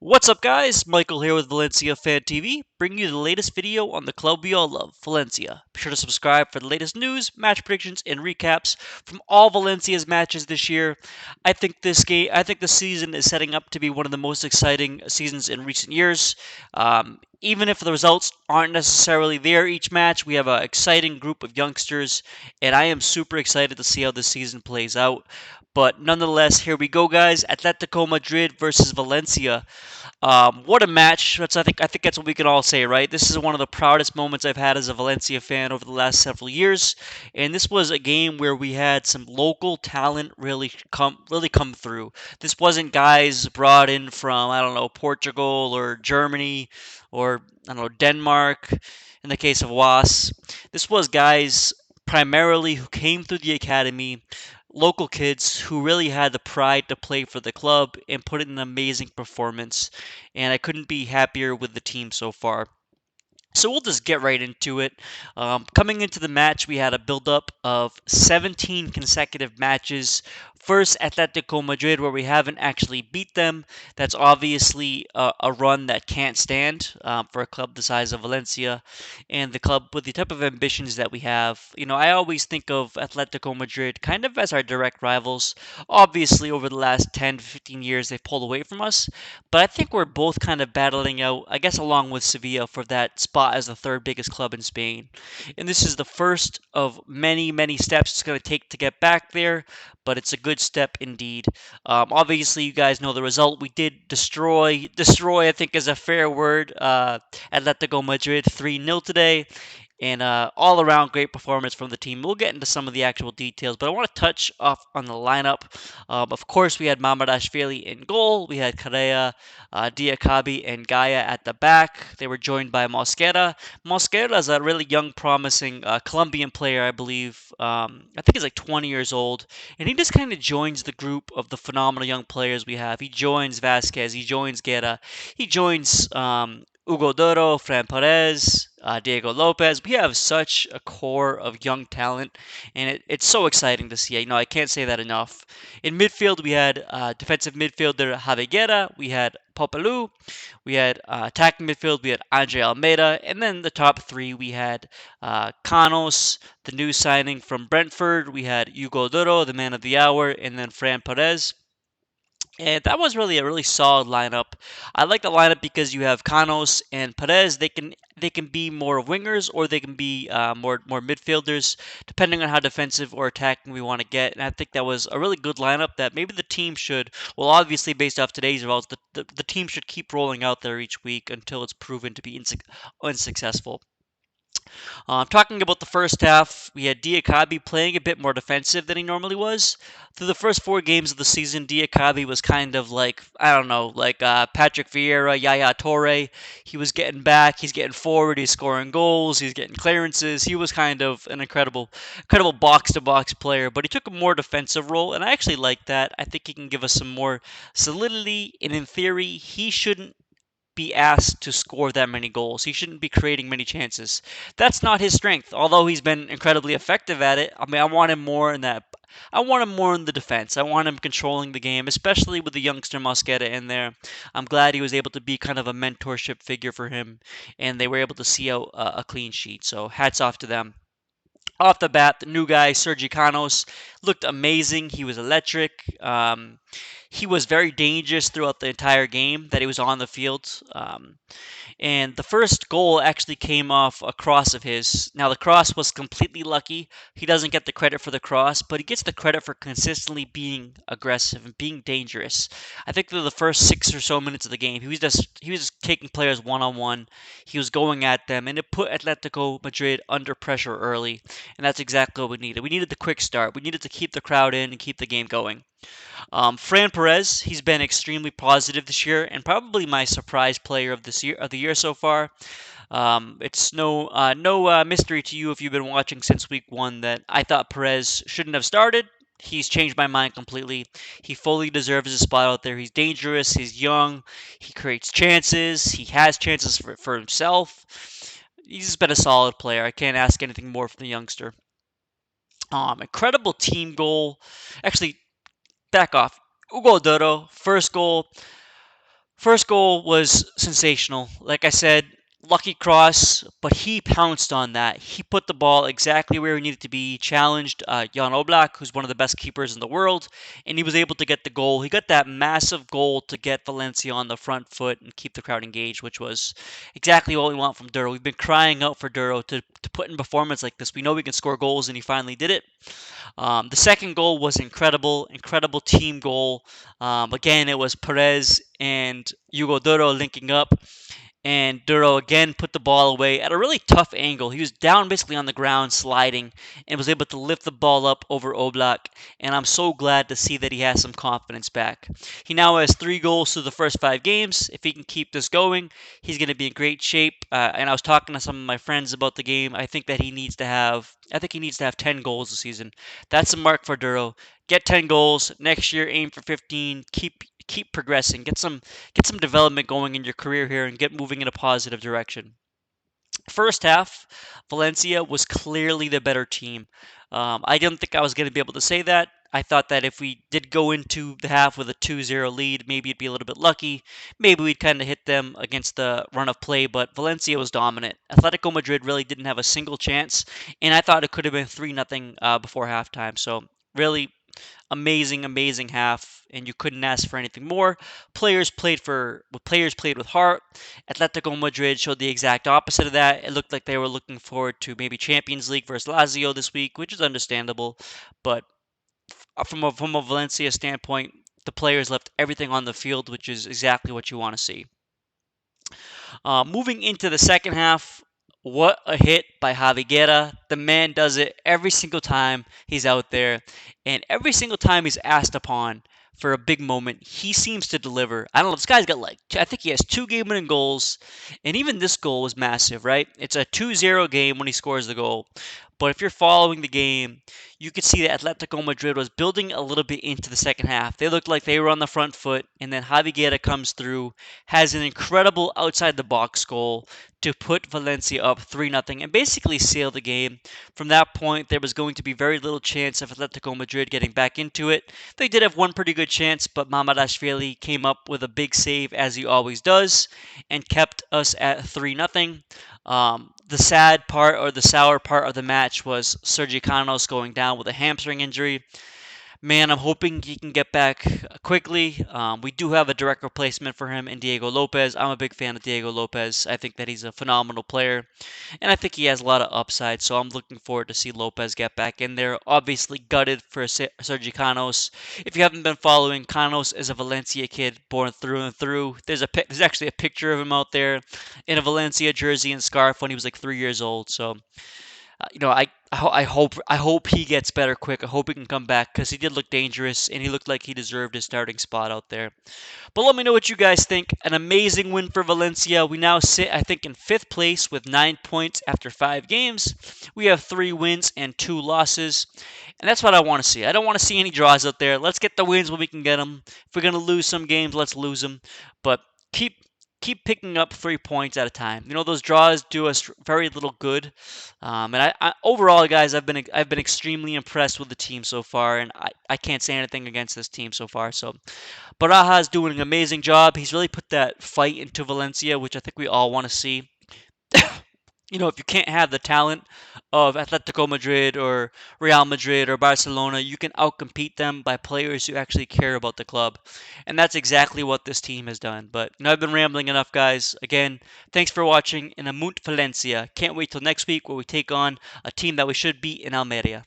What's up, guys? Michael here with Valencia Fan TV, bringing you the latest video on the club we all love, Valencia. Be sure to subscribe for the latest news, match predictions, and recaps from all Valencia's matches this year. I think this season is setting up to be one of the most exciting seasons in recent years. Even if the results aren't necessarily there each match, we have an exciting group of youngsters, and I am super excited to see how this season plays out. But nonetheless, here we go, guys. Atletico Madrid versus Valencia. What a match! I think that's what we can all say, right? This is one of the proudest moments I've had as a Valencia fan over the last several years, and this was a game where we had some local talent really come through. This wasn't guys brought in from I don't know Portugal or Germany or I don't know Denmark. In the case of Was, this was guys primarily who came through the academy, local kids who really had the pride to play for the club and put in an amazing performance. And I couldn't be happier with the team so far. So we'll just get right into it. Coming into the match, we had a build-up of 17 consecutive matches. First, Atletico Madrid, where we haven't actually beat them. That's obviously a run that can't stand for a club the size of Valencia and the club with the type of ambitions that we have. I always think of Atletico Madrid kind of as our direct rivals. Obviously, over the last 10 to 15 years, they've pulled away from us, but I think we're both kind of battling out, I guess, along with Sevilla for that spot as the third biggest club in Spain. And this is the first of many, many steps it's going to take to get back there, but it's a good step indeed. Obviously, you guys know the result. We did destroy, I think is a fair word, Atletico Madrid 3-0 today and all around great performance from the team. We'll get into some of the actual details, but I want to touch off on the lineup. Of course, we had Mamadashvili in goal. We had Correa, Diakabi, and Gaia at the back. They were joined by Mosquera. Mosquera is a really young, promising Colombian player, I believe. I think he's like 20 years old, and he just kind of joins the group of the phenomenal young players we have. He joins Vasquez, he joins Guerra, he joins Hugo Duro, Fran Perez, Diego Lopez. We have such a core of young talent, and it's so exciting to see. I can't say that enough. In midfield, we had defensive midfielder Javiera, we had Popelu, we had attacking midfield, we had Andre Almeida, and then the top three, we had Canos, the new signing from Brentford, we had Hugo Duro, the man of the hour, and then Fran Perez. And that was really a really solid lineup. I like the lineup because you have Canos and Perez. They can be more wingers or they can be more midfielders, depending on how defensive or attacking we want to get. And I think that was a really good lineup that maybe the team should. Well, obviously based off today's results, the team should keep rolling out there each week until it's proven to be unsuccessful. Talking about the first half, we had Diakabi playing a bit more defensive than he normally was. Through the first four games of the season, Diakabi was kind of like, I don't know, like Patrick Vieira, Yaya Torre. He was getting back, he's getting forward, he's scoring goals, he's getting clearances. He was kind of an incredible box-to-box player, but he took a more defensive role, and I actually like that. I think he can give us some more solidity, and in theory, he shouldn't be asked to score that many goals. He shouldn't be creating many chances. That's not his strength, although he's been incredibly effective at it. I mean, I want him more in that. I want him more in the defense. I want him controlling the game, especially with the youngster Mosquera in there. I'm glad he was able to be kind of a mentorship figure for him, and they were able to see out a clean sheet. So hats off to them. Off the bat, the new guy, Sergi Canos, looked amazing. He was electric. He was very dangerous throughout the entire game that he was on the field. And the first goal actually came off a cross of his. Now, the cross was completely lucky. He doesn't get the credit for the cross, but he gets the credit for consistently being aggressive and being dangerous. I think through the first 6 or so minutes of the game, he was just taking players one on one. He was going at them, and it put Atletico Madrid under pressure early. And that's exactly what we needed. We needed the quick start. We needed to keep the crowd in and keep the game going. Fran Perez, he's been extremely positive this year, and probably my surprise player of the year so far. It's no mystery to you if you've been watching since week one that I thought Perez shouldn't have started. He's changed my mind completely. He fully deserves a spot out there. He's dangerous. He's young. He creates chances. He has chances for himself. He's just been a solid player. I can't ask anything more from the youngster. Incredible team goal. Actually, back off. Hugo Duro, first goal. First goal was sensational. Like I said, lucky cross, but he pounced on that. He put the ball exactly where he needed to be. Challenged Jan Oblak, who's one of the best keepers in the world, and he was able to get the goal. He got that massive goal to get Valencia on the front foot and keep the crowd engaged, which was exactly what we want from Duro. We've been crying out for Duro to put in performance like this. We know we can score goals, and he finally did it. The second goal was incredible, incredible team goal. Again, it was Perez and Hugo Duro linking up, and Duro again put the ball away at a really tough angle. He was down basically on the ground sliding and was able to lift the ball up over Oblak, and I'm so glad to see that he has some confidence back. He now has 3 goals through the first 5 games. If he can keep this going, he's going to be in great shape. And I was talking to some of my friends about the game. I think he needs to have 10 goals this season. That's a mark for Duro. Get 10 goals next year. Aim for 15. Keep progressing. Get some development going in your career here and get moving in a positive direction. First half, Valencia was clearly the better team. I didn't think I was going to be able to say that. I thought that if we did go into the half with a 2-0 lead, maybe it'd be a little bit lucky. Maybe we'd kind of hit them against the run of play, but Valencia was dominant. Atletico Madrid really didn't have a single chance, and I thought it could have been 3-0 before halftime. So, really amazing, amazing half, and you couldn't ask for anything more. Players played with heart. Atletico Madrid showed the exact opposite of that. It looked like they were looking forward to maybe Champions League versus Lazio this week, which is understandable. But from a Valencia standpoint, the players left everything on the field, which is exactly what you want to see. Moving into the second half, what a hit by Javi Guerra. The man does it every single time he's out there, and every single time he's asked upon for a big moment, he seems to deliver. I don't know, this guy's got I think he has 2 game-winning goals, and even this goal was massive, right? It's a 2-0 game when he scores the goal. But if you're following the game, you could see that Atletico Madrid was building a little bit into the second half. They looked like they were on the front foot, and then Javi Guerra comes through, has an incredible outside the box goal to put Valencia up 3-0 and basically seal the game. From that point, there was going to be very little chance of Atletico Madrid getting back into it. They did have one pretty good chance, but Mamadashvili came up with a big save, as he always does, and kept us at 3-0. The sad part or the sour part of the match was Sergi Canos going down with a hamstring injury. Man, I'm hoping he can get back quickly. We do have a direct replacement for him in Diego Lopez. I'm a big fan of Diego Lopez. I think that he's a phenomenal player, and I think he has a lot of upside. So I'm looking forward to see Lopez get back in there. Obviously gutted for Sergi Canos. If you haven't been following, Canos is a Valencia kid, born through and through. There's actually a picture of him out there in a Valencia jersey and scarf when he was like 3 years old. So I hope he gets better quick. I hope he can come back because he did look dangerous and he looked like he deserved his starting spot out there. But let me know what you guys think. An amazing win for Valencia. We now sit, I think, in 5th place with 9 points after 5 games. We have 3 wins and 2 losses, and that's what I want to see. I don't want to see any draws out there. Let's get the wins when we can get them. If we're gonna lose some games, let's lose them. But keep keep picking up 3 points at a time. Those draws do us very little good. And overall, guys, I've been extremely impressed with the team so far, and I can't say anything against this team so far. So Baraja's doing an amazing job. He's really put that fight into Valencia, which I think we all want to see. If you can't have the talent of Atletico Madrid or Real Madrid or Barcelona, you can outcompete them by players who actually care about the club. And that's exactly what this team has done. But I've been rambling enough, guys. Again, thanks for watching in Amunt Valencia. Can't wait till next week where we take on a team that we should beat in Almeria.